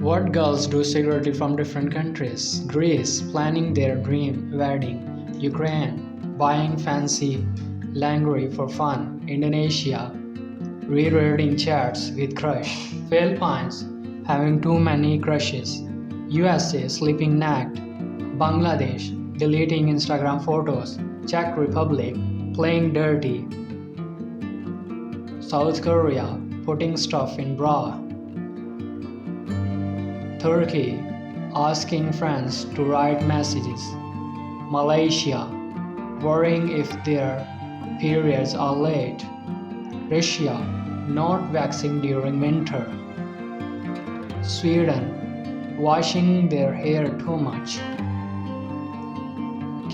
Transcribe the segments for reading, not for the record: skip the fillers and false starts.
What girls do secretly from different countries? Greece, planning their dream wedding. Ukraine, buying fancy lingerie for fun. Indonesia, rereading chats with crush. Philippines, having too many crushes. USA, sleeping naked. Bangladesh, deleting Instagram photos. Czech Republic, playing dirty. South Korea, putting stuff in bra. Turkey, asking friends to write messages. Malaysia, worrying if their periods are late. Russia, not waxing during winter. Sweden, washing their hair too much.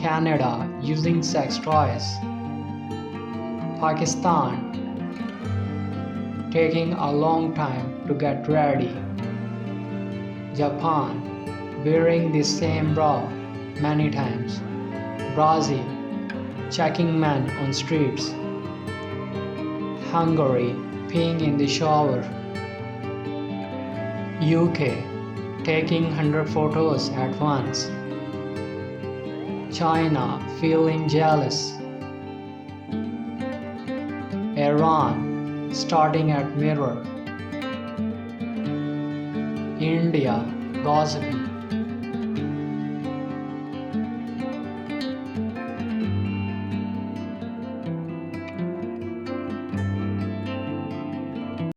Canada, using sex toys. Pakistan, taking a long time to get ready. Japan, wearing the same bra many times. Brazil, checking men on streets. Hungary, peeing in the shower. UK, taking 100 photos at once. China, feeling jealous. Iran, starting at mirror. India, gossiping.